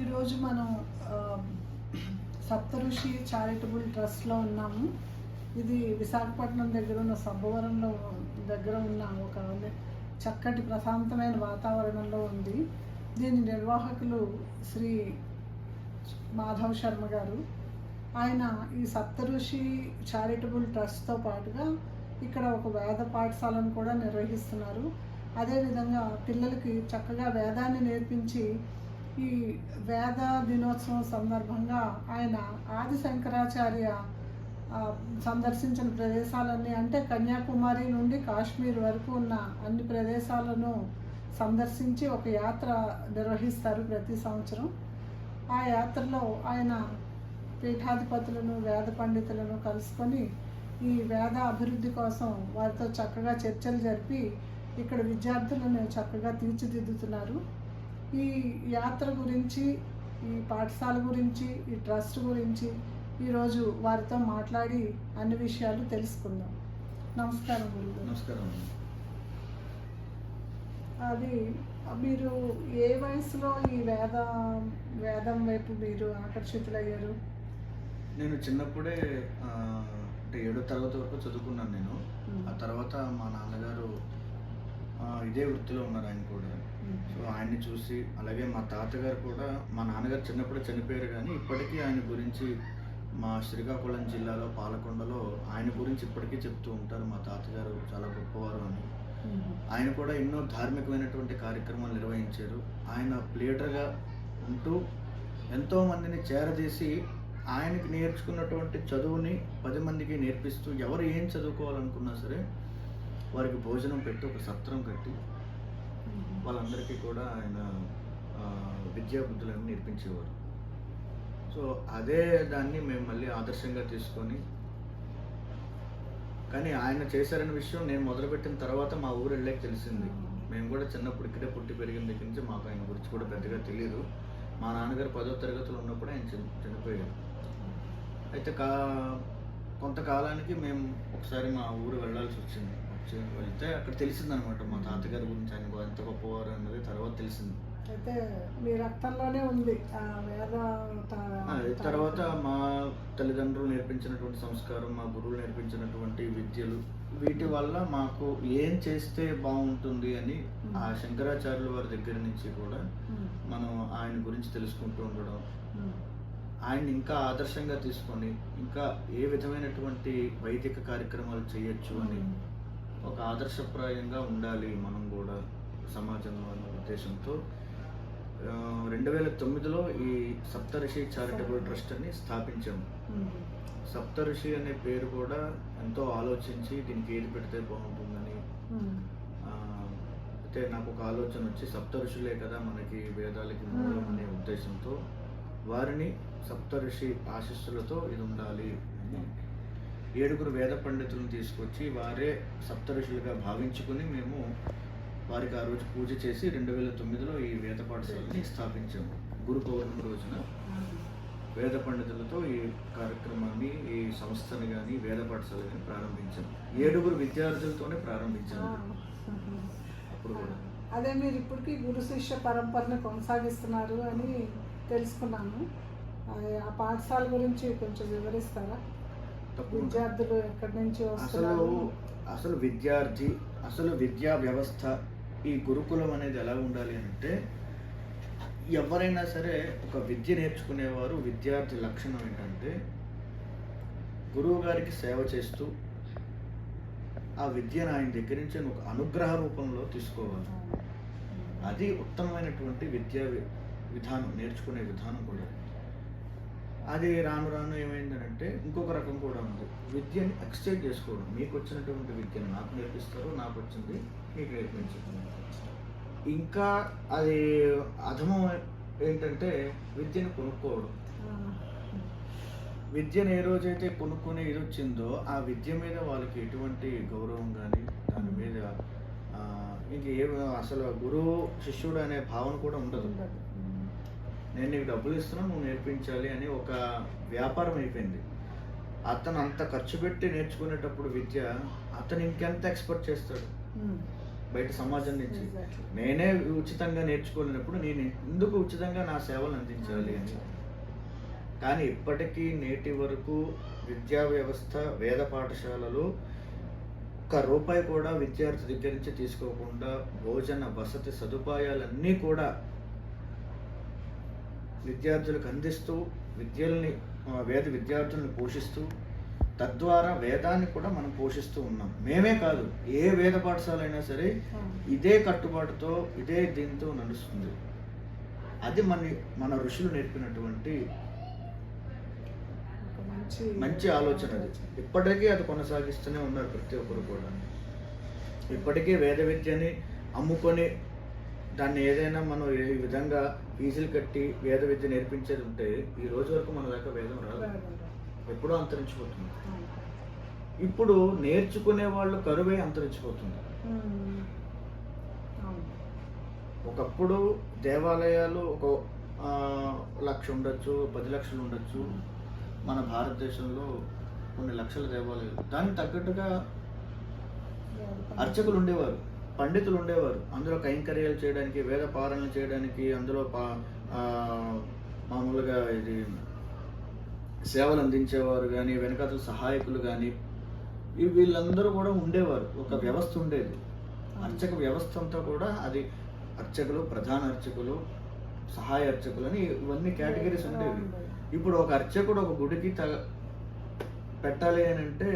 ఈరోజు మనం సప్తఋషి చారిటబుల్ ట్రస్ట్లో ఉన్నాము. ఇది విశాఖపట్నం దగ్గర ఉన్న సబ్బవరంలో దగ్గర ఉన్న ఒక చక్కటి ప్రశాంతమైన వాతావరణంలో ఉంది. దీని నిర్వాహకులు శ్రీ మాధవ్ శర్మ గారు. ఆయన ఈ సప్తఋషి చారిటబుల్ ట్రస్ట్తో పాటుగా ఇక్కడ ఒక వేద పాఠశాలను కూడా నిర్వహిస్తున్నారు. అదేవిధంగా పిల్లలకి చక్కగా వేదాన్ని నేర్పించి ఈ వేద దినోత్సవం సందర్భంగా ఆయన ఆది శంకరాచార్య సందర్శించిన ప్రదేశాలన్నీ, అంటే కన్యాకుమారి నుండి కాశ్మీర్ వరకు ఉన్న అన్ని ప్రదేశాలను సందర్శించి ఒక యాత్ర నిర్వహిస్తారు ప్రతి సంవత్సరం. ఆ యాత్రలో ఆయన పీఠాధిపతులను వేద పండితులను కలుసుకొని ఈ వేద అభివృద్ధి కోసం వారితో చక్కగా చర్చలు జరిపి ఇక్కడ విద్యార్థులను చక్కగా తీర్చిదిద్దుతున్నారు. ఈ యాత్ర గురించి, ఈ పాఠశాల గురించి, ఈ ట్రస్ట్ గురించి ఈరోజు వారితో మాట్లాడి అన్ని విషయాలు తెలుసుకుందాం. నమస్కారం గురువు. నమస్కారం. అది మీరు ఏ వయసులో ఈ వేదం వైపు మీరు ఆకర్షితులయ్యారు? నేను చిన్నప్పుడే అంటే 7వ తరగతి వరకు చదువుకున్నాను నేను. ఆ తర్వాత మా నాన్నగారు ఇదే వృత్తిలో ఉన్నారు ఆయన కూడా. సో ఆయన్ని చూసి, అలాగే మా తాతగారు కూడా, మా నాన్నగారు చిన్నప్పుడే చనిపోయారు కానీ ఇప్పటికీ ఆయన గురించి మా శ్రీకాకుళం జిల్లాలో పాలకొండలో ఆయన గురించి ఇప్పటికీ చెప్తూ ఉంటారు. మా తాతగారు చాలా గొప్పవారు అని. ఆయన కూడా ఎన్నో ధార్మికమైనటువంటి కార్యక్రమాలు నిర్వహించారు. ఆయన లీడర్గా ఉంటూ ఎంతోమందిని చేరదీసి ఆయనకి నేర్చుకున్నటువంటి చదువుని 10 మందికి నేర్పిస్తూ, ఎవరు ఏం చదువుకోవాలనుకున్నా సరే వారికి భోజనం పెట్టి ఒక సత్రం కట్టి వాళ్ళందరికీ కూడా ఆయన విద్యాబుద్ధులను నేర్పించేవారు. సో అదే దాన్ని మేము మళ్ళీ ఆదర్శంగా తీసుకొని, కానీ ఆయన చేశారనే విషయం నేను మొదలుపెట్టిన తర్వాత మా ఊరు వెళ్ళాక తెలిసింది. మేము కూడా చిన్నప్పుడు ఇక్కడే పుట్టి పెరిగిన దగ్గర నుంచి మాకు ఆయన గురించి కూడా పెద్దగా తెలియదు. మా నాన్నగారు 10వ తరగతిలో ఉన్నప్పుడు ఆయన చనిపోయారు. అయితే కొంతకాలానికి మేము ఒకసారి మా ఊరు వెళ్ళాల్సి వచ్చింది. వెళ్తే అక్కడ తెలిసిందనమాట మా తాతగారి గురించి, ఆయన ఎంత గొప్పవారు అన్నది తర్వాత తెలిసింది. అయితే మీ రక్తంలోనే ఉంది తర్వాత మా తల్లిదండ్రులు నేర్పించినటువంటి సంస్కారం, మా గురువులు నేర్పించినటువంటి విద్యలు, వీటి వల్ల మాకు ఏం చేస్తే బాగుంటుంది అని ఆ శంకరాచార్యుల వారి దగ్గర నుంచి కూడా మనం ఆయన గురించి తెలుసుకుంటూ ఉండడం, ఆయన్ని ఇంకా ఆదర్శంగా తీసుకొని ఇంకా ఏ విధమైనటువంటి వైదిక కార్యక్రమాలు చేయొచ్చు అని ఒక ఆదర్శప్రాయంగా ఉండాలి మనం కూడా సమాజంలో అనే ఉద్దేశంతో 2009లో ఈ సప్తఋషి చారిటబుల్ ట్రస్ట్ అని స్థాపించాము. సప్తఋషి అనే పేరు కూడా ఎంతో ఆలోచించి దీనికి ఏది పెడితే బాగుంటుందని, అయితే నాకు ఒక ఆలోచన వచ్చి సప్తఋషులే కదా మనకి వేదాలకి మూలం అనే ఉద్దేశంతో వారిని సప్తఋషి ఆశీస్సులతో ఇది ఉండాలి అని 7 వేద పండితులను తీసుకొచ్చి వారే సప్తఋషులుగా భావించుకొని మేము వారికి ఆ రోజు పూజ చేసి 2009లో ఈ వేద పాఠశాలని స్థాపించాము. గురు పౌర్ణమి రోజున వేద పండితులతో ఈ కార్యక్రమాన్ని, ఈ సంస్థని కానీ వేద పాఠశాల కానీ ప్రారంభించాము. 7 విద్యార్థులతోనే ప్రారంభించాము. అప్పుడు కూడా అదే మీరు ఇప్పటికీ గురు శిష్య పరంపరను కొనసాగిస్తున్నారు అని తెలుసుకున్నాను. ఆ పాఠశాల గురించి కొంచెం వివరిస్తారా? విద్యార్థులు ఎక్కడి నుంచి వస్తున్నారు? అసలు విద్యా వ్యవస్థ, ఈ గురుకులం అనేది ఎలా ఉండాలి అంటే, ఎవరైనా సరే ఒక విద్య నేర్చుకునేవారు విద్యార్థి లక్షణం ఏంటంటే గురువు గారికి సేవ చేస్తూ ఆ విద్యను ఆయన దగ్గర నుంచి ఒక అనుగ్రహ రూపంలో తీసుకోవాలి. అది ఉత్తమమైనటువంటి విద్యా విధానం, నేర్చుకునే విధానం కూడా. అది రాను రాను ఏమైందనంటే ఇంకొక రకం కూడా ఉంది. విద్యని ఎక్స్చేంజ్ చేసుకోవడం. మీకు వచ్చినటువంటి విద్యను నాకు నేర్పిస్తారు, నాకు వచ్చింది మీకు నేర్పించుకుంది. ఇంకా అది అధమం ఏంటంటే విద్యను కొనుక్కోవడం. విద్యను ఏ రోజైతే కొనుక్కునే ఇది వచ్చిందో ఆ విద్య మీద వాళ్ళకి ఎటువంటి గౌరవం కానీ, దాని మీద ఇంక అసలు గురువు శిష్యుడు అనే భావన కూడా ఉండదు. నేను నీకు డబ్బులు ఇస్తున్నాను, నువ్వు నేర్పించాలి అని ఒక వ్యాపారం అయిపోయింది. అతను అంత ఖర్చు పెట్టి నేర్చుకునేటప్పుడు విద్య అతను ఇంకెంత ఎక్స్పెక్ట్ చేస్తాడు. బయట సమాజం నుంచి. Exactly. నేనే ఉచితంగా నేర్చుకోలేనప్పుడు నేను ఎందుకు ఉచితంగా నా సేవలు అందించాలి అని. కానీ ఇప్పటికీ నేటి వరకు విద్యా వ్యవస్థ, వేద పాఠశాలలు ఒక్క రూపాయి కూడా విద్యార్థి దగ్గర నుంచి తీసుకోకుండా భోజన వసతి సదుపాయాలన్నీ కూడా విద్యార్థులకు అందిస్తూ వేద విద్యార్థులను పోషిస్తూ తద్వారా వేదాన్ని కూడా మనం పోషిస్తూ ఉన్నాం. మేమే కాదు, ఏ వేద పాఠశాల అయినా సరే ఇదే కట్టుబాటుతో ఇదే దీంతో నడుస్తుంది. అది మన ఋషులు నేర్పినటువంటి మంచి ఆలోచన. అది ఇప్పటికీ అది కొనసాగిస్తూనే ఉన్నారు ప్రతి ఒక్కరు కూడా. ఇప్పటికీ వేద విద్యని అమ్ముకొని దాన్ని ఏదైనా మనం ఈ విధంగా ఫీజులు కట్టి వేద విద్య నేర్పించేది ఉంటే ఈ రోజు వరకు మన దాకా వేదం రాదు, ఎప్పుడో అంతరించిపోతుంది. ఇప్పుడు నేర్చుకునే వాళ్ళు కరువే అంతరించిపోతుంది. ఒకప్పుడు దేవాలయాలు ఒక 1,00,000 ఉండొచ్చు, 10 లక్షలు ఉండొచ్చు. మన భారతదేశంలో కొన్ని లక్షల దేవాలయాలు. దానికి తగ్గట్టుగా అర్చకులు ఉండేవారు, పండితులు ఉండేవారు. అందులో కైంకర్యాలు చేయడానికి, వేద పారాయణలు చేయడానికి, అందులో మామూలుగా ఇది సేవలు అందించేవారు కానీ, వెనకాతల సహాయకులు కానీ, వీళ్ళందరూ కూడా ఉండేవారు. ఒక వ్యవస్థ ఉండేది, అర్చక వ్యవస్థ అంతా కూడా. అది అర్చకులు, ప్రధాన అర్చకులు, సహాయ అర్చకులు అని ఇవన్నీ కేటగిరీస్ ఉండేవి. ఇప్పుడు ఒక అర్చకుడు ఒక గుడికి పెట్టాలి అని అంటే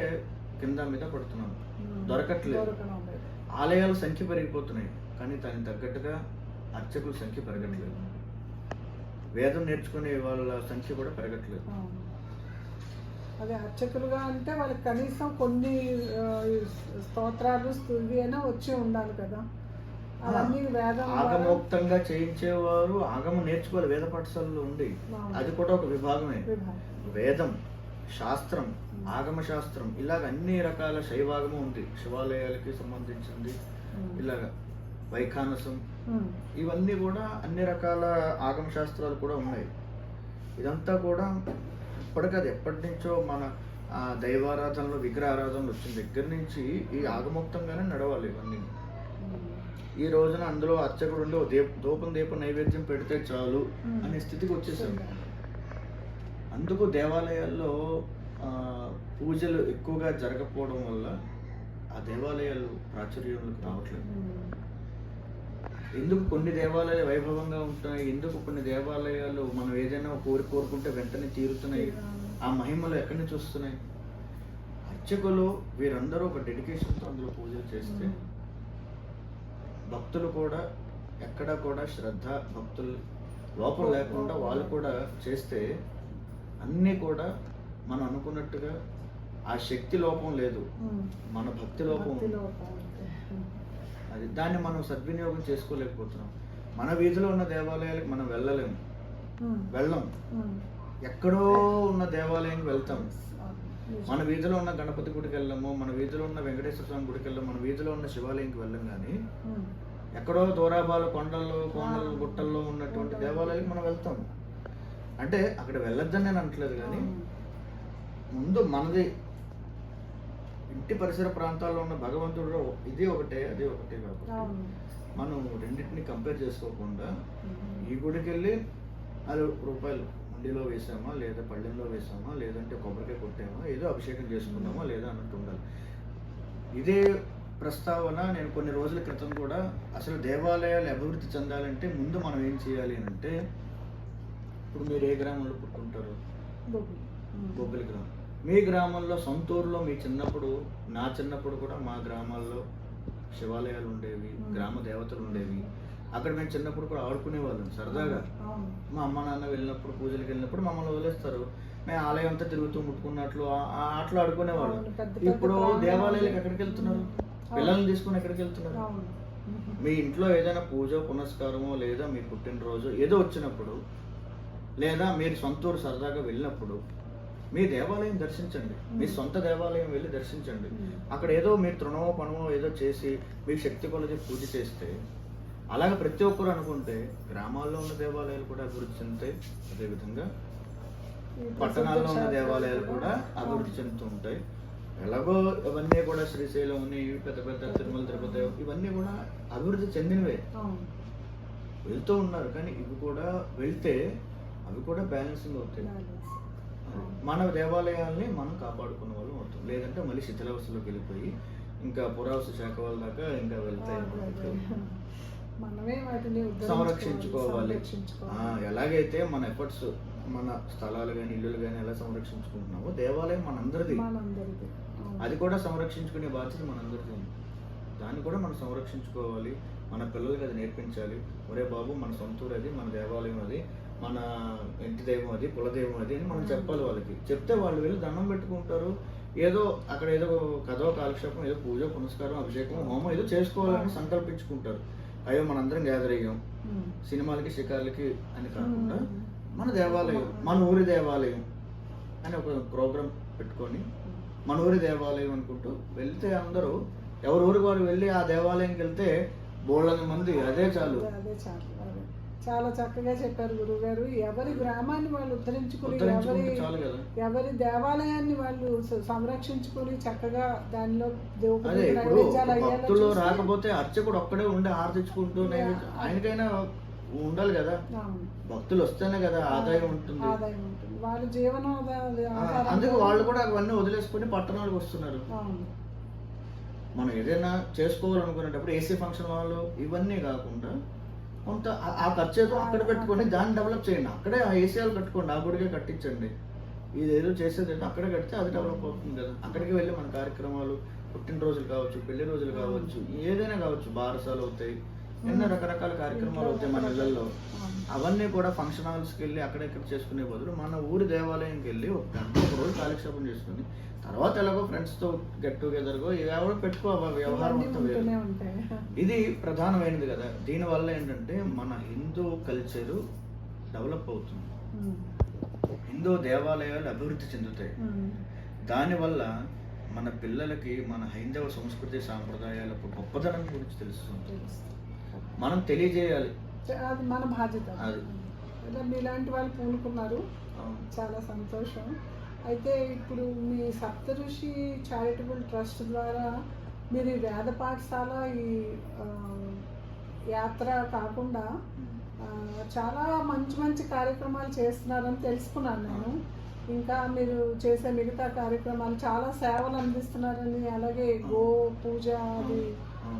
కింద మీద పడుతున్నాను, దొరకట్లేదు. ఆలయాల సంఖ్య పెరిగిపోతున్నాయి కానీ దానికి తగ్గట్టుగా అర్చకుల సంఖ్య పెరగట్లేదు. వేదం నేర్చుకునే వాళ్ళ సంఖ్య కూడా పెరగట్లేదు. అదే అర్చకులుగా అంటే వాళ్ళకి కనీసం కొన్ని స్తోత్రాలు స్తుతి అయినా వచ్చి ఉండాలి కదా. అవన్నీ వేదం ఆగమోక్తంగా చేయించేవారు, ఆగమం నేర్చుకోవాలి వేద పాఠశాలలో ఉండి. అది కూడా ఒక విభాగమే. వేదం, శాస్త్రం, ఆగమ శాస్త్రం, ఇలాగ అన్ని రకాల శైవాగమం ఉంది. శివాలయాలకి సంబంధించింది, ఇలాగ వైఖానసం, ఇవన్నీ కూడా అన్ని రకాల ఆగమ శాస్త్రాలు కూడా ఉన్నాయి. ఇదంతా కూడా ఇప్పటికది ఎప్పటి నుంచో మన దైవారాధనలో, విగ్రహారాధనలు వచ్చిన దగ్గర నుంచి ఈ ఆగమోక్తంగానే నడవాలి ఇవన్నీ. ఈ రోజున అందులో అర్చకుడు ఉండి దీపం నైవేద్యం పెడితే చాలు అనే స్థితికి వచ్చేసాం. అందుకు దేవాలయాల్లో పూజలు ఎక్కువగా జరగకపోవడం వల్ల ఆ దేవాలయాలు ప్రాచుర్యంలోకి రావట్లేదు. ఎందుకు కొన్ని దేవాలయాలు వైభవంగా ఉంటాయి, ఎందుకు కొన్ని దేవాలయాలు మనం ఏదైనా కోరుకుంటే వెంటనే తీరుతున్నాయి, ఆ మహిమలు ఎక్కడి నుంచి వస్తున్నాయి? అర్చకులు వీరందరూ ఒక డెడికేషన్తో అందులో పూజలు చేస్తే భక్తులు కూడా ఎక్కడ కూడా శ్రద్ధ, భక్తులు లోపం లేకుండా వాళ్ళు కూడా చేస్తే అన్నీ కూడా మనం అనుకున్నట్టుగా ఆ శక్తి లోపం లేదు, మన భక్తి లోపం. అది దాన్ని మనం సద్వినియోగం చేసుకోలేకపోతున్నాం. మన వీధిలో ఉన్న దేవాలయాలకు మనం వెళ్ళం. ఎక్కడో ఉన్న దేవాలయానికి వెళ్తాం. మన వీధిలో ఉన్న గణపతి గుడికి వెళ్ళము, మన వీధిలో ఉన్న వెంకటేశ్వర స్వామి గుడికి వెళ్ళాము, మన వీధిలో ఉన్న శివాలయంకి వెళ్ళం. కానీ ఎక్కడో దూరాబాలు, కొండలు, గుట్టల్లో ఉన్నటువంటి దేవాలయాలకు మనం వెళ్తాం. అంటే అక్కడ వెళ్ళొద్దని నేను అనట్లేదు, కానీ ముందు మనది ఇంటి పరిసర ప్రాంతాల్లో ఉన్న భగవంతుడు ఇది ఒకటే అది ఒకటే కాబట్టి మనం రెండింటిని కంపేర్ చేసుకోకుండా ఈ గుడికి వెళ్ళి 4 రూపాయలు హుండీలో వేసామా, లేదా పళ్ళెంలో వేసామా, లేదంటే కొబ్బరికాయ కొట్టామా, ఏదో అభిషేకం చేసుకున్నామా లేదా అన్నట్టు ఉండాలి. ఇదే ప్రస్తావన నేను కొన్ని రోజుల క్రితం కూడా, అసలు దేవాలయాలు అభివృద్ధి చెందాలంటే ముందు మనం ఏం చేయాలి అని అంటే, ఇప్పుడు మీరు ఏ గ్రామంలో పుట్టుకుంటారు? బొబ్బిలి గ్రామం. మీ గ్రామంలో, సొంతూరులో, మీ చిన్నప్పుడు, నా చిన్నప్పుడు కూడా మా గ్రామాల్లో శివాలయాలు ఉండేవి, గ్రామ దేవతలు ఉండేవి. అక్కడ మేము చిన్నప్పుడు కూడా ఆడుకునేవాళ్ళం సరదాగా. మా అమ్మ నాన్న వెళ్ళినప్పుడు, పూజలకు వెళ్ళినప్పుడు మమ్మల్ని వదిలేస్తారు, మేము ఆలయం అంతా తిరుగుతూ ముట్టుకున్నట్లు ఆటలు ఆడుకునేవాళ్ళం. ఇప్పుడు దేవాలయాలకు ఎక్కడికి వెళ్తున్నారు? పిల్లల్ని తీసుకుని ఎక్కడికి వెళ్తున్నారు? మీ ఇంట్లో ఏదైనా పూజ పునస్కారమో, లేదా మీ పుట్టినరోజు ఏదో వచ్చినప్పుడు, లేదా మీరు సొంతూరు సరదాగా వెళ్ళినప్పుడు మీ దేవాలయం దర్శించండి, మీ సొంత దేవాలయం వెళ్ళి దర్శించండి. అక్కడ ఏదో మీరు తృణమో పణమో ఏదో చేసి మీ శక్తి కొలది పూజ చేస్తే, అలాగే ప్రతి ఒక్కరు అనుకుంటే గ్రామాల్లో ఉన్న దేవాలయాలు కూడా అభివృద్ధి చెందుతాయి. అదేవిధంగా పట్టణాల్లో ఉన్న దేవాలయాలు కూడా అభివృద్ధి చెందుతూ ఉంటాయి. ఎలాగో ఇవన్నీ కూడా శ్రీశైలం ఉన్నాయి, పెద్ద పెద్ద తిరుమల తిరుపతి ఇవన్నీ కూడా అభివృద్ధి చెందినవే, అవును. వెళ్తూ ఉన్నారు. కానీ ఇవి కూడా వెళ్తే అవి కూడా బ్యాలెన్సింగ్ అవుతాయి. మన దేవాలయాల్ని మనం కాపాడుకున్న వాళ్ళు అవుతాం. లేదంటే మళ్ళీ శిథిలావస్థలోకి వెళ్ళిపోయి ఇంకా పురావస్తు శాఖ వాళ్ళ దాకా ఇంకా వెళ్తాయి. మనమే వాటిని సంరక్షించుకోవాలి. ఎలాగైతే మన ఎఫర్ట్స్, మన స్థలాలు కానీ ఇల్లులు కానీ ఎలా సంరక్షించుకుంటున్నామో దేవాలయం మనందరిది, అది కూడా సంరక్షించుకునే బాధ్యత మనందరిది ఉంది. దాన్ని కూడా మనం సంరక్షించుకోవాలి. మన పిల్లలకి అది నేర్పించాలి. ఒరే బాబు, మన సొంతూరు అది, మన దేవాలయం అది, మన ఇంటి దైవం అది, కులదైవం అది అని మనం చెప్పాలి వాళ్ళకి. చెప్తే వాళ్ళు వెళ్ళి దండం పెట్టుకుంటారు. ఏదో అక్కడ ఏదో కథో కాలక్షేపం, ఏదో పూజ పునస్కారం అభిషేకం హోమం ఏదో చేసుకోవాలని సంకల్పించుకుంటారు. అయ్యో మనందరం గ్యాదర్ అయ్యాం సినిమాలకి షికార్లకి అని కాకుండా మన దేవాలయం, మన ఊరి దేవాలయం అని ఒక ప్రోగ్రామ్ పెట్టుకొని మన ఊరి దేవాలయం అనుకుంటూ వెళ్తే అందరూ ఎవరి ఊరికి వారు వెళ్ళి ఆ దేవాలయంకి వెళ్తే బోళ్ళని మంది అదే చాలు. చాలా చక్కగా చెప్పారు గురువు గారు. ఎవరి గ్రామాన్ని వాళ్ళు ఉద్ధరించుకుని, ఎవరి దేవాలయాన్ని వాళ్ళు సంరక్షించుకుని చక్కగా దానిలో భక్తులు రాకపోతే అర్చకుడు ఒక్కడే ఉండి ఆర్తించుకుంటూ ఆయనకైనా ఉండాలి కదా. భక్తులు వస్తేనే కదా ఆదాయం ఉంటుంది. వాళ్ళ అందుకు వాళ్ళు కూడా అవన్నీ వదిలేసుకుని పట్టణాలకు వస్తున్నారు. మనం ఏదైనా చేసుకోవాలనుకునేటప్పుడు ఏసీ ఫంక్షన్ హాల్ ఇవన్నీ కాకుండా కొంత ఆ ఖర్చుతో అక్కడ పెట్టుకొని దాన్ని డెవలప్ చేయండి. అక్కడే ఆ ఏసీఆలు కట్టుకోండి, ఆ గుడికే కట్టించండి. ఇదేదో చేసేది అక్కడే కడితే అది డెవలప్ అవుతుంది కదా. అక్కడికి వెళ్ళి మన కార్యక్రమాలు, పుట్టినరోజులు కావచ్చు, పెళ్లి రోజులు కావచ్చు, ఏదైనా కావచ్చు, బారసాలు అవుతాయి, ఎన్నో రకరకాల కార్యక్రమాలు అవుతాయి మన ఇళ్లలో. అవన్నీ కూడా ఫంక్షన్ హాల్స్కి వెళ్ళి అక్కడెక్కడ చేసుకునే బదులు మన ఊరి దేవాలయంకి వెళ్ళి ఒక గంట ఒక రోజు కాలక్షేపం చేసుకుని తర్వాత ఎలాగో ఫ్రెండ్స్తో గెట్ టుగెదర్గో ఎవరో పెట్టుకో వ్యవహారం అంతా వేరు. ఇది ప్రధానమైనది కదా. దీనివల్ల ఏంటంటే మన హిందూ కల్చరు డెవలప్ అవుతుంది, హిందూ దేవాలయాలు అభివృద్ధి చెందుతాయి. దానివల్ల మన పిల్లలకి మన హైందవ సంస్కృతి సాంప్రదాయాల గొప్పదనం గురించి తెలుస్తుంది. మనం తెలియజేయాలి, అది మన బాధ్యత. అది మీలాంటి వాళ్ళు పూనుకున్నారు, చాలా సంతోషం. అయితే ఇప్పుడు మీ సప్తఋషి చారిటబుల్ ట్రస్ట్ ద్వారా మీరు ఈ వేద పాఠశాల, ఈ యాత్ర కాకుండా చాలా మంచి మంచి కార్యక్రమాలు చేస్తున్నారని తెలుసుకున్నాను నేను. ఇంకా మీరు చేసే మిగతా కార్యక్రమాలు చాలా సేవలు అందిస్తున్నారని, అలాగే గో పూజ, అది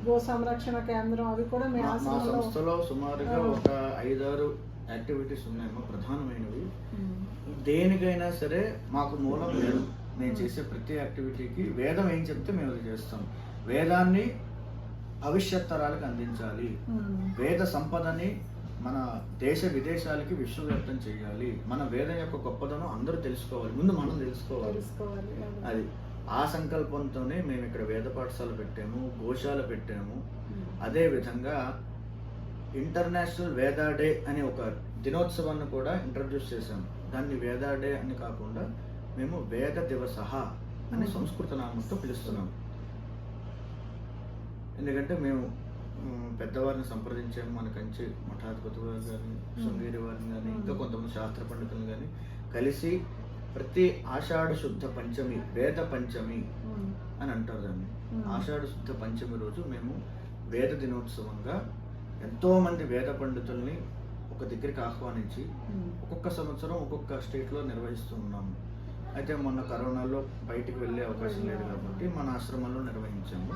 గో సంరక్షణ కేంద్రం, అవి కూడా మీ సంస్థలో సుమారుగా ఒక 5-6 యాక్టివిటీస్ ఉన్నాయేమో ప్రధానమైనవి. దేనికైనా సరే మాకు మూలం వేదం. మేము చేసే ప్రతి యాక్టివిటీకి వేదం ఏం చెప్తే మేము అది చేస్తాం. వేదాన్ని భవిష్యత్ తరాలకు అందించాలి, వేద సంపదని మన దేశ విదేశాలకి విశ్వవ్యాప్తం చేయాలి, మన వేదం యొక్క గొప్పదనం అందరూ తెలుసుకోవాలి, ముందు మనం తెలుసుకోవాలి. అది ఆ సంకల్పంతోనే మేము ఇక్కడ వేద పాఠశాల పెట్టాము, గోశాల పెట్టాము. అదే విధంగా ఇంటర్నేషనల్ వేదా డే అని ఒక దినోత్సవాన్ని కూడా ఇంట్రడ్యూస్ చేశాము. దాన్ని వేదా డే అని కాకుండా మేము వేద దివసః అని సంస్కృత నామంతో పిలుస్తున్నాము. ఎందుకంటే మేము పెద్దవారిని సంప్రదించాము, మన కంచి మఠాధిపతి వారు కానీ, శృంగేరి వారిని కానీ, ఇంకా కొంతమంది శాస్త్ర పండితులు కానీ కలిసి ప్రతి ఆషాఢ శుద్ధ పంచమి, వేద పంచమి అని అంటారు దాన్ని. ఆషాఢ శుద్ధ పంచమి రోజు మేము వేద దినోత్సవంగా ఎంతోమంది వేద పండితుల్ని ఒక దగ్గరికి ఆహ్వానించి ఒక్కొక్క సంవత్సరం ఒక్కొక్క స్టేట్లో నిర్వహిస్తూ ఉన్నాము. అయితే మొన్న కరోనాలో బయటికి వెళ్ళే అవకాశం లేదు కాబట్టి మన ఆశ్రమంలో నిర్వహించాము.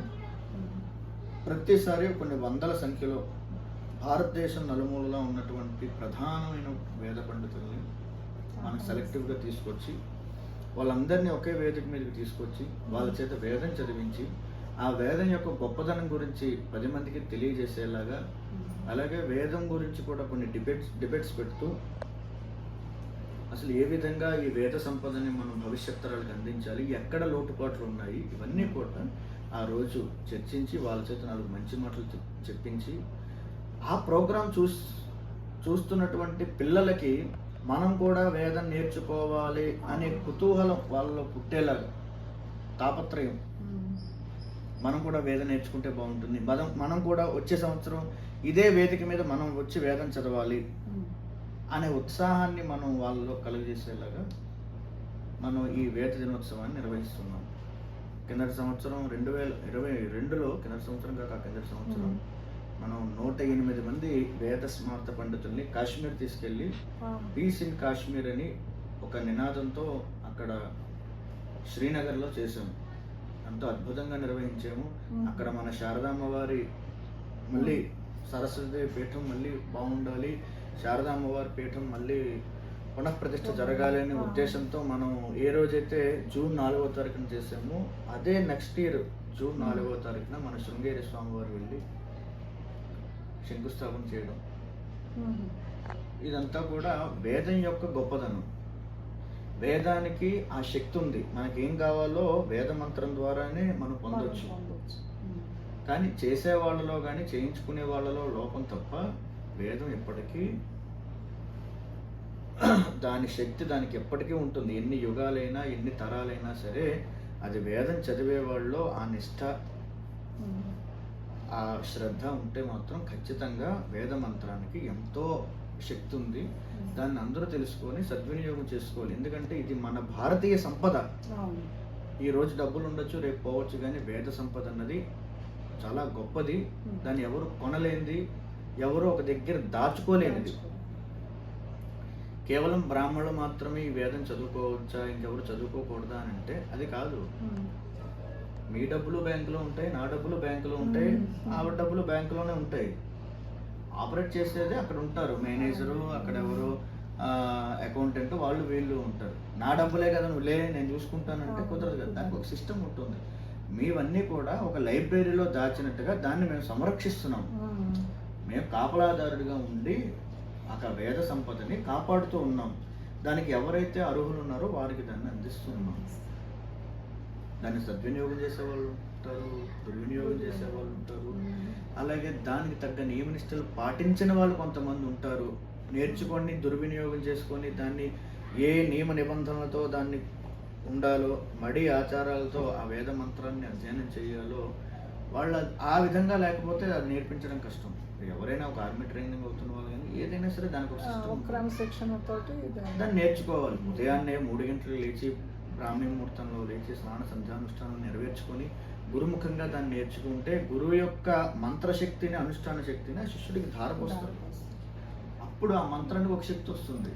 ప్రతిసారి కొన్ని వందల సంఖ్యలో భారతదేశం నలుమూలలో ఉన్నటువంటి ప్రధానమైన వేద పండితుల్ని మనం సెలెక్టివ్గా తీసుకొచ్చి వాళ్ళందరినీ ఒకే వేదిక మీదకి తీసుకొచ్చి వాళ్ళ చేత వేదం చదివించి ఆ వేదం యొక్క గొప్పదనం గురించి 10 మందికి తెలియజేసేలాగా, అలాగే వేదం గురించి కూడా కొన్ని డిబేట్స్ పెడుతూ అసలు ఏ విధంగా ఈ వేద సంపదని మనం భవిష్యత్ తరాలకు అందించాలి, ఎక్కడ లోటుపాట్లు ఉన్నాయి, ఇవన్నీ కూడా ఆ రోజు చర్చించి వాళ్ళ చేత 4 మంచి మాటలు చెప్పించి ఆ ప్రోగ్రాం చూస్తున్నటువంటి పిల్లలకి మనం కూడా వేదం నేర్చుకోవాలి అనే కుతూహలం వాళ్ళలో పుట్టేలాగా, తాపత్రయం, మనం కూడా వేదం నేర్చుకుంటే బాగుంటుంది, మనం కూడా వచ్చే సంవత్సరం ఇదే వేదిక మీద మనం వచ్చి వేదం చదవాలి అనే ఉత్సాహాన్ని మనం వాళ్ళలో కలుగజేసేలాగా మనం ఈ వేద దినోత్సవాన్ని నిర్వహిస్తున్నాం. కిందటి సంవత్సరం 2022లో కిందటి సంవత్సరం కాక కిందటి సంవత్సరం మనం 108 మంది వేద స్మార్త పండితుల్ని కాశ్మీర్ తీసుకెళ్ళి పీస్ ఇన్ కాశ్మీర్ అని ఒక నినాదంతో అక్కడ శ్రీనగర్లో చేసాము. ఎంతో అద్భుతంగా నిర్వహించాము. అక్కడ మన శారదామ్మ వారి మళ్ళీ సరస్వతి పీఠం మళ్ళీ బాగుండాలి, శారదామ్మవారి పీఠం మళ్ళీ పునఃప్రతిష్ఠ జరగాలి అనే ఉద్దేశంతో మనం ఏ రోజైతే జూన్ 4వ తారీఖున చేసామో అదే నెక్స్ట్ ఇయర్ జూన్ 4వ తారీఖున మన శృంగేరి స్వామివారు వెళ్ళి శంకుస్థాపన చేయడం. ఇదంతా కూడా వేదం యొక్క గొప్పదనం. వేదానికి ఆ శక్తి ఉంది. మనకి ఏం కావాలో వేద మంత్రం ద్వారానే మనం పొందొచ్చు. కానీ చేసే వాళ్ళలో కానీ చేయించుకునే వాళ్ళలో లోపం తప్ప వేదం ఎప్పటికీ దాని శక్తి దానికి ఎప్పటికీ ఉంటుంది. ఎన్ని యుగాలైనా ఎన్ని తరాలైనా సరే అది వేదం చదివే వాళ్ళలో ఆ నిష్ఠ ఆ శ్రద్ధ ఉంటే మాత్రం ఖచ్చితంగా వేద మంత్రానికి ఎంతో శక్తి ఉంది. దాన్ని అందరూ తెలుసుకొని సద్వినియోగం చేసుకోవాలి. ఎందుకంటే ఇది మన భారతీయ సంపద. ఈ రోజు డబ్బులు ఉండొచ్చు, రేపు పోవచ్చు, కానీ వేద సంపద అన్నది చాలా గొప్పది. దాన్ని ఎవరు కొనలేనిది, ఎవరు ఒక దగ్గర దాచుకోలేనిది. కేవలం బ్రాహ్మణులు మాత్రమే ఈ వేదం చదువుకోవచ్చా, ఇంకెవరు చదువుకోకూడదా అని అంటే అది కాదు. మీ డబ్బులు బ్యాంకులో ఉంటాయి, నా డబ్బులు బ్యాంకులో ఉంటాయి, ఆవిడ డబ్బులు బ్యాంకులోనే ఉంటాయి. ఆపరేట్ చేసేది అక్కడ ఉంటారు మేనేజరు, అక్కడ ఎవరు అకౌంటెంట్, వాళ్ళు వీళ్ళు ఉంటారు. నా డబ్బులే కదా నువ్వు లే నేను చూసుకుంటానంటే కుదరదు కదా. దానికి ఒక సిస్టమ్ ఉంటుంది. మీవన్నీ కూడా ఒక లైబ్రరీలో దాచినట్టుగా దాన్ని మేము సంరక్షిస్తున్నాం. మేము కాపలాదారుడిగా ఉండి అక్కడ వేద సంపదని కాపాడుతూ ఉన్నాం. దానికి ఎవరైతే అర్హులు ఉన్నారో వారికి దాన్ని అందిస్తున్నాం. దాన్ని సద్వినియోగం చేసేవాళ్ళు ఉంటారు, దుర్వినియోగం చేసేవాళ్ళు ఉంటారు. అలాగే దానికి తగ్గ నియమనిష్టలు పాటించిన వాళ్ళు కొంతమంది ఉంటారు. నేర్చుకొని దుర్వినియోగం చేసుకొని దాన్ని ఏ నియమ నిబంధనలతో దాన్ని ఉండాలో, మడి ఆచారాలతో ఆ వేద మంత్రాన్ని అధ్యయనం చేయాలో వాళ్ళు ఆ విధంగా లేకపోతే అది నేర్పించడం కష్టం. ఎవరైనా ఒక ఆర్మీ ట్రైనింగ్ అవుతున్న వాళ్ళు కానీ ఏదైనా సరే దానికి ఒక సిస్టమ్, క్రమశిక్షణతోటి దాన్ని నేర్చుకోవాలి. ఉదయాన్నే 3 గంటలకు లేచి బ్రాహ్మీ ముహూర్తంలో లేచి స్నాన సంధ్యానుష్ఠానం నెరవేర్చుకొని గురుముఖంగా దాన్ని నేర్చుకుంటే గురువు యొక్క మంత్రశక్తిని, అనుష్ఠాన శక్తిని ఆ శిష్యుడికి ధారపోస్తారు. అప్పుడు ఆ మంత్రానికి ఒక శక్తి వస్తుంది.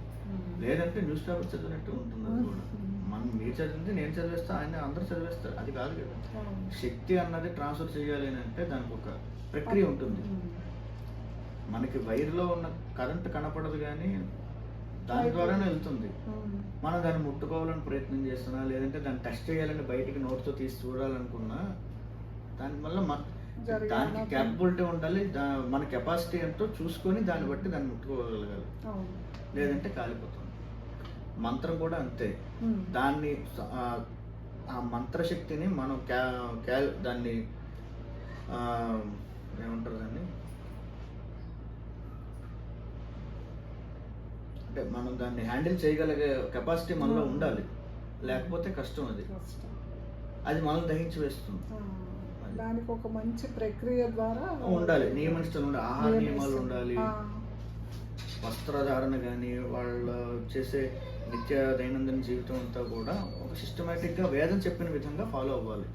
లేదంటే న్యూస్ పేపర్ చదివినట్టు ఉంటుంది. అది కూడా మీరు చదివింది నేను చదివేస్తా, ఆయన అందరూ చదివేస్తారు, అది కాదు కదా. శక్తి అన్నది ట్రాన్స్ఫర్ చేయాలి అని అంటే దానికి ఒక ప్రక్రియ ఉంటుంది. మనకి వైర్లో ఉన్న కరెంట్ కనపడదు కానీ దాని ద్వారానే వెళ్తుంది. మనం దాన్ని ముట్టుకోవాలని ప్రయత్నం చేస్తున్నా, లేదంటే దాన్ని టెస్ట్ చేయాలని బయటికి నోట్తో తీసి చూడాలనుకున్నా దానివల్ల దానికి క్యాపబిలిటీ ఉండాలి. మన కెపాసిటీ ఎంతో చూసుకొని దాన్ని బట్టి దాన్ని ముట్టుకోగలగాలి, లేదంటే కాలిపోతుంది. మంత్రం కూడా అంతే. దాన్ని ఆ మంత్రశక్తిని మనం దాన్ని ఏమంటారు దాన్ని అంటే మనం దాన్ని హ్యాండిల్ చేయగలిగే కెపాసిటీ మనలో ఉండాలి. లేకపోతే కష్టం. అది మనం దహించి వేస్తుంది. దానికి ఒక మంచి ప్రక్రియ ద్వారా ఉండాలి. నియమనిష్టలు ఉండాలి, ఆహార నియమాలు ఉండాలి, వస్త్రధారణ కానీ వాళ్ళు చేసే నిత్య దైనందిన జీవితం అంతా కూడా ఒక సిస్టమేటిక్గా వేదం చెప్పిన విధంగా ఫాలో అవ్వాలి.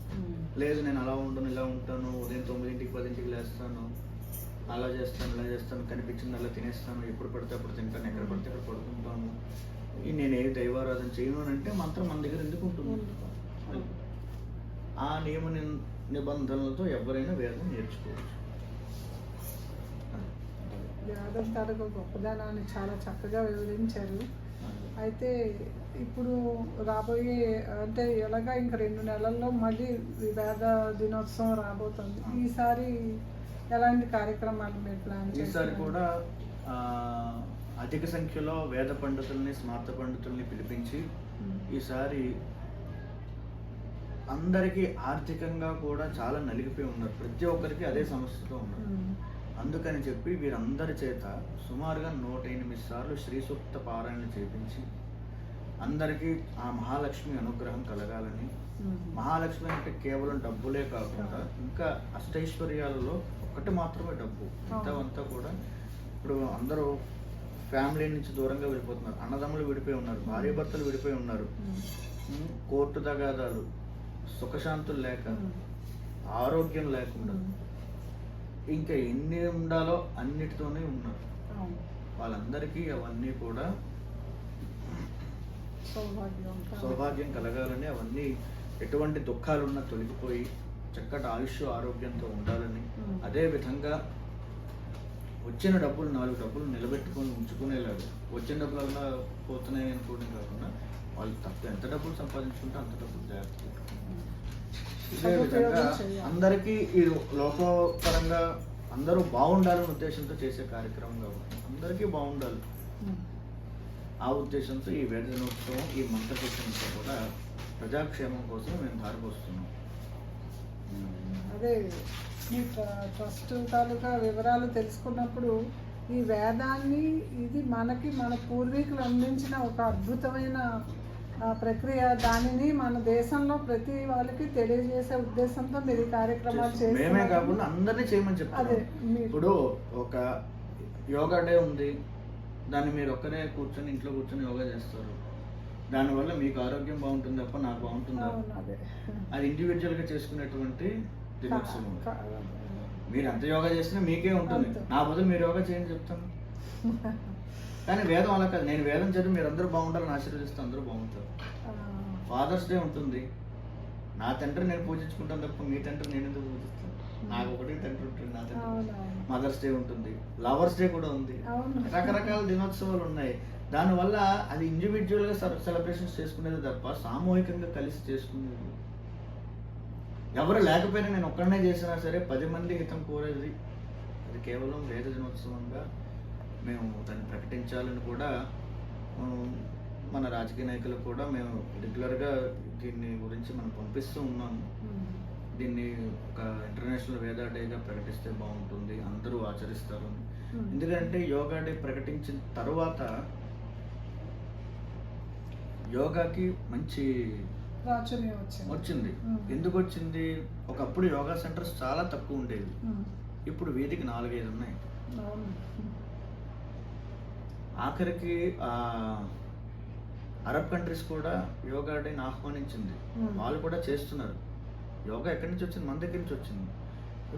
లేదు నేను అలా ఉండను, ఇలా ఉంటాను, ఉదయం 9ంటికి 10ంటికి లేస్తాను, అలా చేస్తాను, ఇలా చేస్తాను, కనిపించింది అలా తినేస్తాను, ఎప్పుడు పడితే అప్పుడు తింటాను, ఎక్కడ పడితే అక్కడ పడుకుంటాను, నేను ఏ దైవారాధన చేయను అని అంటే మంత్రం మన దగ్గర ఎందుకు ఉంటుంది? ఆ నియమ నిబంధనలతో ఎవరైనా వేదం నేర్చుకోవచ్చు. వేదం తాలూకు గొప్పదనాన్ని చాలా చక్కగా వివరించారు. అయితే ఇప్పుడు రాబోయే అంటే ఎలాగా ఇంకా 2 నెలల్లో మళ్ళీ వేద దినోత్సవం రాబోతుంది. ఈసారి ఎలాంటి కార్యక్రమాలు మీరు ప్లాన్ చేశారు? ఈసారి కూడా అధిక సంఖ్యలో వేద పండితుల్ని, స్మార్త పండితుల్ని పిలిపించి ఈసారి అందరికీ ఆర్థికంగా కూడా చాలా నలిగిపోయి ఉన్నారు. ప్రతి ఒక్కరికి అదే సమస్యతో ఉన్నారు. అందుకని చెప్పి వీరందరి చేత సుమారుగా 108 సార్లు శ్రీ సూక్త పారాయణ చేపించి అందరికీ ఆ మహాలక్ష్మి అనుగ్రహం కలగాలని. మహాలక్ష్మి అంటే కేవలం డబ్బులే కాకుండా ఇంకా అష్టైశ్వర్యాలలో ఒకటి మాత్రమే డబ్బు. ఇంతవంతా కూడా ఇప్పుడు అందరూ ఫ్యామిలీ నుంచి దూరంగా వెళ్ళిపోతున్నారు. అన్నదమ్ములు విడిపోయి ఉన్నారు, భార్యాభర్తలు విడిపోయి ఉన్నారు, కోర్టు తగాదాలు, సుఖశాంతులు లేక, ఉమ్, ఆరోగ్యం లేకుండా ఉమ్, ఇంకా ఎన్ని ఉండాలో అన్నిటితోనే ఉన్నారు. అవును. వాళ్ళందరికీ అవన్నీ కూడా సౌభాగ్యం సౌభాగ్యం కలగాలని, అవన్నీ ఎటువంటి దుఃఖాలున్నా తొలగిపోయి చక్కటి ఆయుష్ ఆరోగ్యంతో ఉండాలని, ఉమ్. అదే విధంగా వచ్చిన డబ్బులు 4 డబ్బులు నిలబెట్టుకొని ఉంచుకునేలాగా, వచ్చిన డబ్బులల్లా పోతున్నాయి అనుకోవడం కాకుండా వాళ్ళు ఎంత డబ్బులు సంపాదించుకుంటే అంత డబ్బులు జాగ్రత్త పెట్టుకుంటారు. ఇదే విధంగా అందరికీ ఈ లోకపరంగా అందరూ బాగుండాలనే ఉద్దేశంతో చేసే కార్యక్రమం కాబట్టి అందరికీ బాగుండాలి ఆ ఉద్దేశంతో ఈ వేద దినోత్సవం, ఈ మంత్రపుష్పంతో కూడా ప్రజాక్షేమం కోసం మేము ధారపోస్తున్నాం. అదే మీ ట్రస్ట్ తాలూకా వివరాలు తెలుసుకున్నప్పుడు ఈ వేదాన్ని ఇది మనకి మన పూర్వీకులు అందించిన ఒక అద్భుతమైన ప్రక్రియ, దానిని మన దేశంలో ప్రతి వాళ్ళకి తెలియజేసే ఉద్దేశంతో మీరు ఈ కార్యక్రమాలు మేమే కాకుండా అందరినీ చేయమని అదే చెప్తాను. ఇప్పుడు ఒక యోగా డే ఉంది, దాన్ని మీరు ఒక్కరే కూర్చొని ఇంట్లో కూర్చొని యోగా చేస్తారు, దానివల్ల మీకు ఆరోగ్యం బాగుంటుంది తప్ప నాకు బాగుంటుందా? అది ఇండివిజువల్గా చేసుకునేటువంటి దినోత్సవం. మీరు ఎంత యోగా చేసినా మీకే ఉంటుంది, నా బదులు మీరు యోగా చేయని చెప్తాను. కానీ వేదం అలా కాదు, నేను వేదం చదివి మీరు అందరూ బాగుండాలని ఆశీర్వదిస్తే అందరూ బాగుంటారు. ఫాదర్స్ డే ఉంటుంది, నా తండ్రి నేను పూజించుకుంటాను తప్ప మీ తండ్రి నేను ఎందుకు పూజిస్తాను? నాకు ఒకటి తండ్రి ఉంటుంది, నా తండ్రి. మదర్స్ డే ఉంటుంది, లవర్స్ డే కూడా ఉంది, రకరకాల దినోత్సవాలు ఉన్నాయి. దానివల్ల అది ఇండివిజువల్గా సెలబ్రేషన్స్ చేసుకునేది తప్ప సామూహికంగా కలిసి చేసుకునేది. ఎవరు లేకపోయినా నేను ఒక్కడనే చేసినా సరే 10 మంది హితం కోరేది అది కేవలం వేద దినోత్సవంగా మేము దాన్ని ప్రకటించాలని కూడా మన రాజకీయ నాయకులు కూడా మేము రెగ్యులర్గా దీన్ని గురించి మనం పంపిస్తూ ఉన్నాము. దీన్ని ఒక ఇంటర్నేషనల్ వేదా డేగా ప్రకటిస్తే బాగుంటుంది, అందరూ ఆచరిస్తారు. ఎందుకంటే యోగా డే ప్రకటించిన తర్వాత యోగాకి మంచి వచ్చింది. ఎందుకు వచ్చింది? ఒకప్పుడు యోగా సెంటర్స్ చాలా తక్కువ ఉండేవి, ఇప్పుడు వీధికి 4-5 ఉన్నాయి. ఆఖరికి అరబ్ కంట్రీస్ కూడా యోగా డేని ఆహ్వానించింది, వాళ్ళు కూడా చేస్తున్నారు. యోగా ఎక్కడి నుంచి వచ్చింది? మన దగ్గర నుంచి వచ్చింది.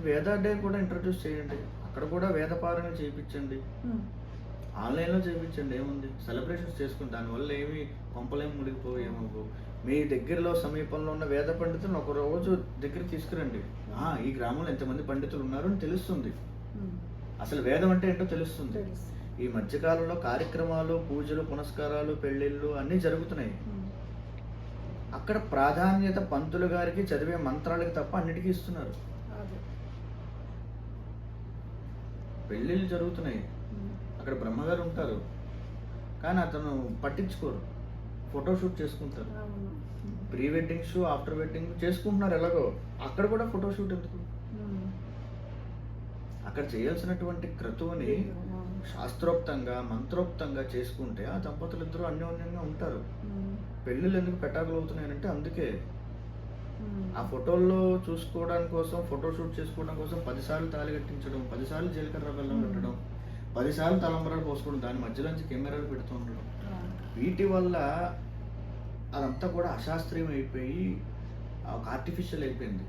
వేదా డే కూడా ఇంట్రడ్యూస్ చేయండి, అక్కడ కూడా వేదపారాయణ చేయించండి, ఆన్లైన్లో చేయించండి, ఏముంది? సెలబ్రేషన్స్ చేసుకుని దానివల్ల ఏమి కొంపలేం మునిగిపోయి ఏమవు. మీ దగ్గరలో సమీపంలో ఉన్న వేద పండితులను ఒక రోజు దగ్గర తీసుకురండి. ఈ గ్రామంలో ఎంతమంది పండితులు ఉన్నారు అని తెలుస్తుంది, అసలు వేదం అంటే ఏంటో తెలుస్తుంది. ఈ మధ్యకాలంలో కార్యక్రమాలు, పూజలు, పునస్కారాలు, పెళ్ళిళ్ళు అన్నీ జరుగుతున్నాయి. అక్కడ ప్రాధాన్యత పంతులు గారికి చదివే మంత్రాలకి తప్ప అన్నిటికీ ఇస్తున్నారు. పెళ్ళిళ్ళు జరుగుతున్నాయి, అక్కడ బ్రహ్మగారు ఉంటారు, కానీ అతను పట్టించుకోరు, ఫోటోషూట్ చేసుకుంటారు. Pre wedding shoot, after wedding చేసుకుంటున్నారు ఎలాగో, అక్కడ కూడా ఫోటోషూట్ ఎందుకు? అక్కడ చేయాల్సినటువంటి క్రతువుని శాస్త్రోక్తంగా, మంత్రోక్తంగా చేసుకుంటే ఆ దంపతులు ఇద్దరు అన్యోన్యంగా ఉంటారు. పెళ్ళిళ్ళు ఎందుకు పెటాకులు అవుతున్నాయంటే అందుకే. ఆ ఫోటోల్లో చూసుకోవడానికి కోసం, ఫోటోషూట్ చేసుకోవడం కోసం 10 సార్లు తాళి కట్టించడం, 10 సార్లు జీలకర్ర బెల్లం పెట్టడం, 10 సార్లు తలంబరాలు పోసుకోవడం, దాని మధ్యలోంచి కెమెరాలు పెడుతూ ఉండడం, వీటి వల్ల అదంతా కూడా అశాస్త్రీయం అయిపోయి ఒక ఆర్టిఫిషియల్ అయిపోయింది.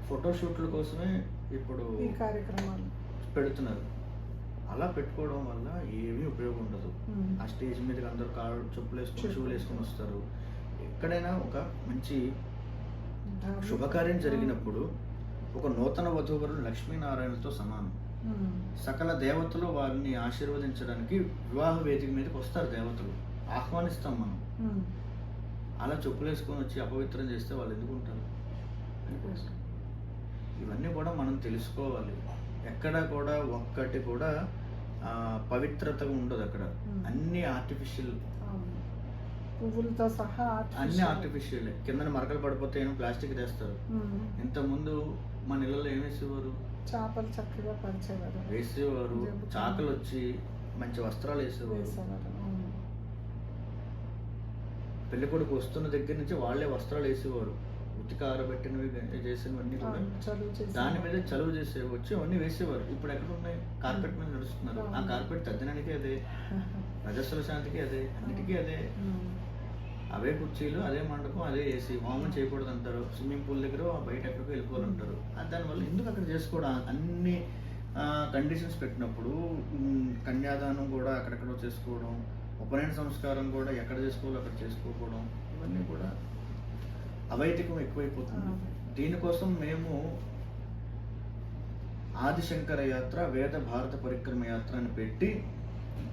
ఫోటోషూట్ల కోసమే ఇప్పుడు కార్యక్రమాలు పెడుతున్నారు. అలా పెట్టుకోవడం వల్ల ఏమీ ఉపయోగం ఉండదు. ఆ స్టేజ్ మీదకి అందరూ కాళ్ళు చెప్పులు వేసుకొని, షూలు వేసుకొని వస్తారు. ఎక్కడైనా ఒక మంచి శుభకార్యం జరిగినప్పుడు ఒక నూతన వధూవరులు లక్ష్మీనారాయణతో సమానం. సకల దేవతలు వారిని ఆశీర్వదించడానికి వివాహ వేదిక మీదకి వస్తారు, దేవతలు ఆహ్వానిస్తాం మనం. అలా చెప్పులు వేసుకొని వచ్చి అపవిత్రం చేస్తే వాళ్ళు ఎందుకు ఉంటారు? ఇవన్నీ కూడా మనం తెలుసుకోవాలి. ఎక్కడ కూడా ఒక్కటి కూడా పవిత్రతగా ఉండదు. అక్కడ అన్ని ఆర్టిఫిషియల్, పువ్వులతో సహా అన్ని ఆర్టిఫిషియల్. కింద మరకలు పడిపోతే ఏమో ప్లాస్టిక్ వేస్తారు. ఇంతకుముందు మన ఇళ్ళలో ఏం వేసేవారు? చేపలు చక్కగా పరిచేవారు, వేసేవారు. చాకలు వచ్చి మంచి వస్త్రాలు వేసేవారు. పెళ్లి కొడుకు వస్తున్న దగ్గర నుంచి వాళ్ళే వస్త్రాలు వేసేవారు. ఉతికి ఆరబెట్టినవి చేసినవన్నీ కూడా దాని మీద చలువ చేసే వచ్చి అవన్నీ వేసేవారు. ఇప్పుడు ఎక్కడ ఉన్నాయి? కార్పెట్ మీద నడుస్తున్నారు. ఆ కార్పెట్ తద్దనానికి అదే, రజస్సుల శాంతికి అదే, అన్నిటికీ అదే. అవే కుర్చీలు, అదే మండపం, అదే ఏసీ. హోమం చేయకూడదు అంటారు, స్విమ్మింగ్ పూల్ దగ్గర బయట ఎక్కడికో వెళ్ళిపోవాలంటారు. దానివల్ల ఎందుకు అక్కడ చేసుకోవడం? అన్ని కండిషన్స్ పెట్టినప్పుడు కన్యాదానం కూడా అక్కడెక్కడో చేసుకోవడం, ఉపనయన సంస్కారం కూడా ఎక్కడ చేసుకోవాలో అక్కడ చేసుకోకపోవడం, ఇవన్నీ కూడా అవైదికం ఎక్కువైపోతుంది. దీనికోసం మేము ఆదిశంకర యాత్ర, వేద భారత పరిక్రమ యాత్ర అని పెట్టి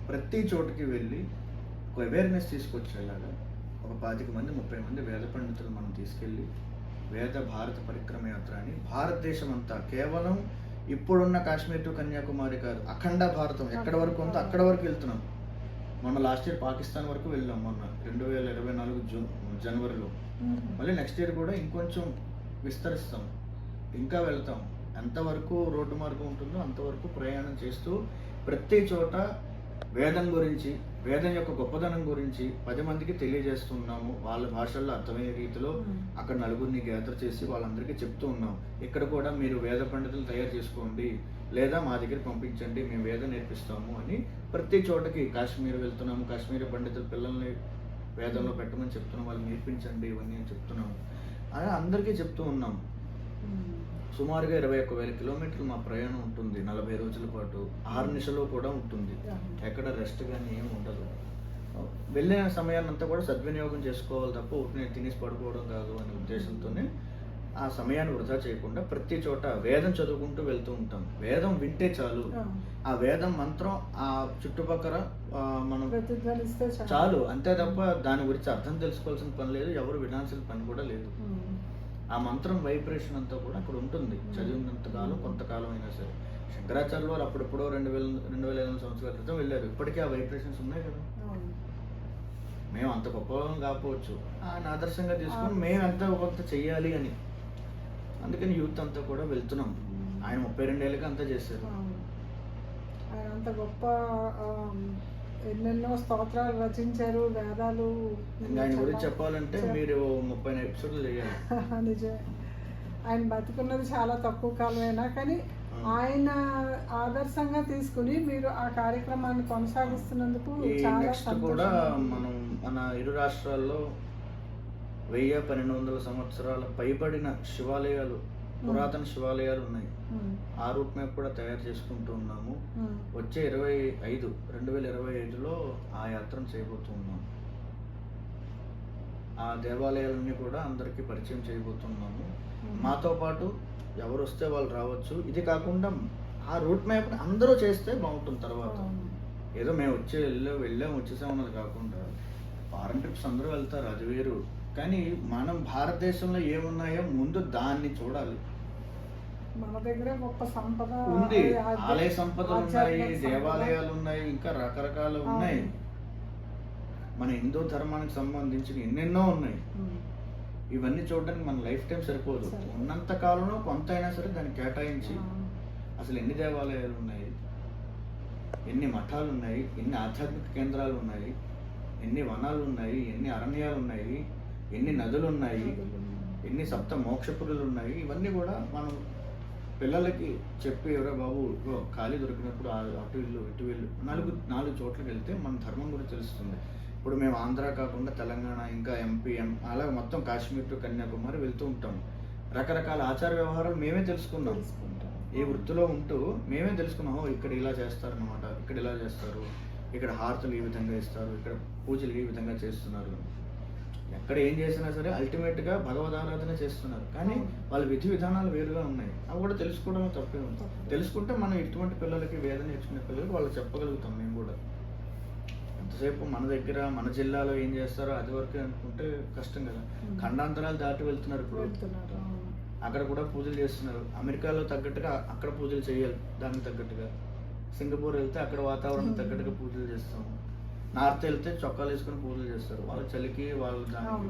ప్రతి చోటుకి వెళ్ళి ఒక అవేర్నెస్ తీసుకొచ్చేలాగా ఒక 25 మంది 30 మంది వేద పండితులు మనం తీసుకెళ్ళి వేద భారత పరిక్రమ యాత్ర అని భారతదేశం అంతా, కేవలం ఇప్పుడున్న కాశ్మీర్ టు కన్యాకుమారి కాదు, అఖండ భారతం ఎక్కడ వరకు ఉందో అక్కడ వరకు వెళ్తున్నాం. మొన్న లాస్ట్ ఇయర్ పాకిస్తాన్ వరకు వెళ్ళాం, మొన్న 2024 జనవరిలో. మళ్ళీ నెక్స్ట్ ఇయర్ కూడా ఇంకొంచెం విస్తరిస్తాం, ఇంకా వెళ్తాం. ఎంతవరకు రోడ్డు మార్గం ఉంటుందో అంతవరకు ప్రయాణం చేస్తూ ప్రతి చోట వేదం గురించి, వేదం యొక్క గొప్పదనం గురించి 10 మందికి తెలియజేస్తున్నాము. వాళ్ళ భాషల్లో అర్థమయ్యే రీతిలో అక్కడ నలుగురిని గ్యాదర్ చేసి వాళ్ళందరికీ చెప్తూ ఉన్నాం. ఇక్కడ కూడా మీరు వేద పండితులు తయారు చేసుకోండి, లేదా మా దగ్గర పంపించండి, మేము వేదం నేర్పిస్తాము అని ప్రతి చోటకి. కాశ్మీర్ వెళ్తున్నాము, కాశ్మీరీ పండితుల పిల్లల్ని వేదంలో పెట్టమని చెప్తున్నాం, వాళ్ళు నేర్పించండి ఇవన్నీ అని చెప్తున్నాము. అలా అందరికీ చెప్తూ ఉన్నాం. సుమారుగా 21,000 కిలోమీటర్లు మా ప్రయాణం ఉంటుంది, 40 రోజుల పాటు. 6 నిమిషాలు కూడా ఉంటుంది, ఎక్కడ రెస్ట్ కానీ ఏమి ఉండదు. వెళ్ళిన సమయాన్ని అంతా కూడా సద్వినియోగం చేసుకోవాలి తప్ప ఊరిని తినేసి పడుకోవడం కాదు అనే ఉద్దేశంతోనే ఆ సమయాన్ని వృధా చేయకుండా ప్రతి చోట వేదం చదువుకుంటూ వెళ్తూ ఉంటాం. వేదం వింటే చాలు, ఆ వేదం మంత్రం ఆ చుట్టుపక్కల మనం చాలు, అంతే తప్ప దాని గురించి అర్థం తెలుసుకోవాల్సిన పని లేదు, ఎవరు వినాల్సిన పని కూడా లేదు. ఆ మంత్రం వైబ్రేషన్ అంతా కూడా అక్కడ ఉంటుంది చదివినంత కాలం, కొంతకాలం అయినా సరే. శంకరాచార్యులు వారు అప్పుడెప్పుడో 2000 సంవత్సరాల క్రితం వెళ్ళారు, ఇప్పటికీ ఆ వైబ్రేషన్స్ ఉన్నాయి కదా. మేము అంత గొప్పవాళ్ళం కాకపోవచ్చు, ఆయన ఆదర్శంగా తీసుకొని మేము ఎంత కొంత చెయ్యాలి అని. అందుకని యూత్ అంతా కూడా వెళ్తున్నాం. ఆయన 32 ఏళ్ళకి అంతా చేశారు. ఆయన అంత గొప్ప ఎన్నెన్నో స్తోత్రాలు రచించారు, వేదాలు. ఆయన గురించి చెప్పాలంటే మీరు 30 ఎపిసోడ్లు చేయాలి. నిజమే. ఆయన బతుకున్నది చాలా తక్కువ కాలమైనా కానీ ఆయన ఆదర్శంగా తీసుకుని మీరు ఆ కార్యక్రమాన్ని కొనసాగిస్తున్నందుకు చాలా కూడా మనం మన ఇరు రాష్ట్రాల్లో 1000-1200 సంవత్సరాల పైబడిన శివాలయాలు, పురాతన శివాలయాలు ఉన్నాయి. ఆ రూట్ మ్యాప్ కూడా తయారు చేసుకుంటూ ఉన్నాము. వచ్చే 2025లో ఆ యాత్రను చేయబోతున్నాము. ఆ దేవాలయాలన్నీ కూడా అందరికీ పరిచయం చేయబోతున్నాము. మాతో పాటు ఎవరు వస్తే వాళ్ళు రావచ్చు. ఇది కాకుండా ఆ రూట్ మ్యాప్ అందరూ చేస్తే బాగుంటుంది. తర్వాత ఏదో మేము వెళ్ళాం వచ్చేసాం అన్నది కాకుండా ఫారెన్ ట్రిప్స్ అందరూ వెళ్తారు, అది వేరు. కానీ మనం భారతదేశంలో ఏమున్నాయో ముందు దాన్ని చూడాలి. మన దగ్గర గొప్ప సంపద ఉంది, ఆలయ సంపదలు ఉన్నాయి, దేవాలయాలు ఉన్నాయి, ఇంకా రకరకాలు ఉన్నాయి. మన హిందూ ధర్మానికి సంబంధించిన ఎన్నెన్నో ఉన్నాయి. ఇవన్నీ చూడడానికి మన లైఫ్ టైం సరిపోదు. ఉన్నంత కాలంలో కొంత అయినా సరే దాన్ని కేటాయించి అసలు ఎన్ని దేవాలయాలు ఉన్నాయి, ఎన్ని మఠాలు ఉన్నాయి, ఎన్ని ఆధ్యాత్మిక కేంద్రాలు ఉన్నాయి, ఎన్ని వనాలు ఉన్నాయి, ఎన్ని అరణ్యాలు ఉన్నాయి, ఎన్ని నదులు ఉన్నాయి, ఎన్ని సప్త మోక్షపురులు ఉన్నాయి, ఇవన్నీ కూడా మనం పిల్లలకి చెప్పి ఎవరో బాబు ఖాళీ దొరికినప్పుడు అటు ఇల్లు ఇటు వెళ్ళు 4 చోట్లకి వెళ్తే మన ధర్మం కూడా తెలుస్తుంది. ఇప్పుడు మేము ఆంధ్ర కాకుండా తెలంగాణ, ఇంకా ఎంపీ, అలా మొత్తం కాశ్మీర్ టు కన్యాకుమారి వెళ్తూ ఉంటాం. రకరకాల ఆచార వ్యవహారాలు మేమే తెలుసుకున్నాం. ఈ వృత్తిలో ఉంటూ మేమే తెలుసుకున్నాము, ఇక్కడ ఇలా చేస్తారన్నమాట, ఇక్కడ ఇలా చేస్తారు, ఇక్కడ హారతులు ఈ విధంగా ఇస్తారు, ఇక్కడ పూజలు ఈ విధంగా చేస్తున్నారు. ఎక్కడ ఏం చేసినా సరే అల్టిమేట్గా భగవదారాధన చేస్తున్నారు. కానీ వాళ్ళ విధి విధానాలు వేరుగా ఉన్నాయి. అవి కూడా తెలుసుకోవడమే తప్పే ఉంది. తెలుసుకుంటే మనం ఇటువంటి పిల్లలకి వేదన నేర్చుకునే పిల్లలకి వాళ్ళు చెప్పగలుగుతాం. మేము కూడా ఎంతసేపు మన దగ్గర మన జిల్లాలో ఏం చేస్తారో అది వరకే అనుకుంటే కష్టం కదా. ఖండాంతరాలు దాటి వెళ్తున్నారు. ఇప్పుడు అక్కడ కూడా పూజలు చేస్తున్నారు. అమెరికాలో తగ్గట్టుగా అక్కడ పూజలు చేయాలి, దానికి తగ్గట్టుగా. సింగపూర్ వెళ్తే అక్కడ వాతావరణం తగ్గట్టుగా పూజలు చేస్తాము. నార్త్ వెళ్తే చొక్కాలు వేసుకొని పూజలు చేస్తారు, వాళ్ళ చలికి వాళ్ళ దానికి.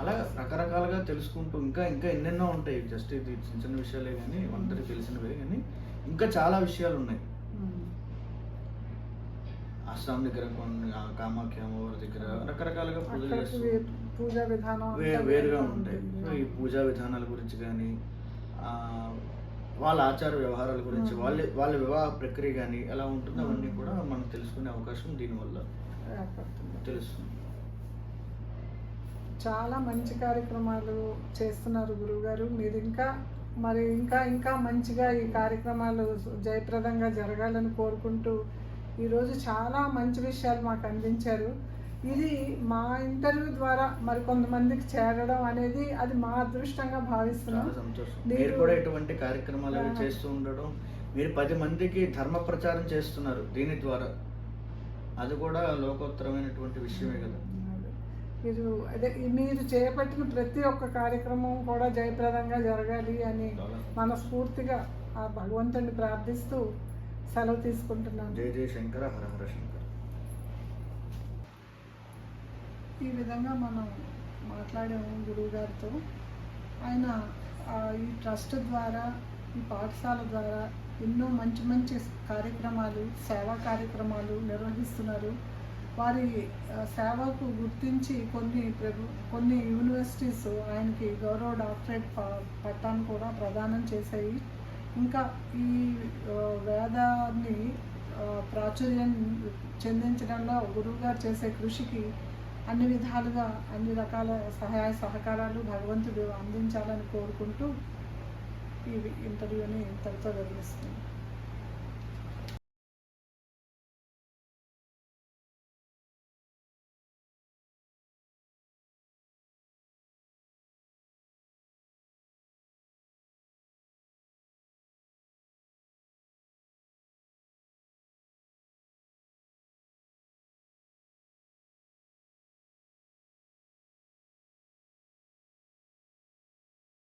అలా రకరకాలుగా తెలుసుకుంటూ ఇంకా ఇంకా ఎన్నెన్నో ఉంటాయి. జస్ట్ ఇది చిన్న చిన్న విషయాలే కానీ అందరికీ తెలిసినవే, కానీ ఇంకా చాలా విషయాలు ఉన్నాయి. అస్సాం దగ్గర కొన్ని, కామాఖ్య అమ్మవారి దగ్గర రకరకాలుగా పూజలు చేస్తారు, పూజా విధానం వేరుగా ఉంటాయి. ఈ పూజా విధానాల గురించి కానీ వాళ్ళ ఆచార వ్యవహారాల గురించి, వాళ్ళ వివాహ ప్రక్రియ కానీ ఎలా ఉంటుందో అవన్నీ కూడా మనం తెలుసుకునే అవకాశం దీనివల్ల తెలుస్తుంది. చాలా మంచి కార్యక్రమాలు చేస్తున్నారు గురువుగారు. మీరు ఇంకా మంచిగా ఈ కార్యక్రమాలు జయప్రదంగా జరగాలని కోరుకుంటూ ఈరోజు చాలా మంచి విషయాలు మాకు అందించారు. ఇది మా ఇంటర్వ్యూ ద్వారా మరి కొంతమందికి చేరడం అనేది అది మా అదృష్టంగా భావిస్తున్నాం. చాలా సంతోషం. మీరు కూడా ఇటువంటి కార్యక్రమాలు అవి చేస్తూ ఉండడం, మీరు 10 మందికి ధర్మ ప్రచారం చేస్తున్నారు దీని ద్వారా, అది కూడా లోకోత్తరమైనటువంటి విషయమే కదా. మీరు చేపట్టిన ప్రతి ఒక్క కార్యక్రమం కూడా జయప్రదంగా జరగాలి అని మనస్ఫూర్తిగా ఆ భగవంతుడిని ప్రార్థిస్తూ సెలవు తీసుకుంటున్నాను. జయ జయ శంకర, హర హర శంకర. ఈ విధంగా మనం మాట్లాడాము గురువు గారితో. ఆయన ఈ ట్రస్ట్ ద్వారా, ఈ పాఠశాల ద్వారా ఎన్నో మంచి మంచి కార్యక్రమాలు, సేవా కార్యక్రమాలు నిర్వహిస్తున్నారు. వారి సేవకు గుర్తించి కొన్ని యూనివర్సిటీస్ ఆయనకి గౌరవ డాక్టరేట్ పట్టాను కూడా ప్రదానం చేశాయి. ఇంకా ఈ వేదాన్ని ప్రాచుర్యం చెందించడంలో గురువుగారు చేసే కృషికి అన్ని విధాలుగా అన్ని రకాల సహాయ సహకారాలు భగవంతుడు అందించాలని కోరుకుంటూ ఈ ఇంటర్వ్యూని ఇంతటితో వదిలిస్తున్నాను.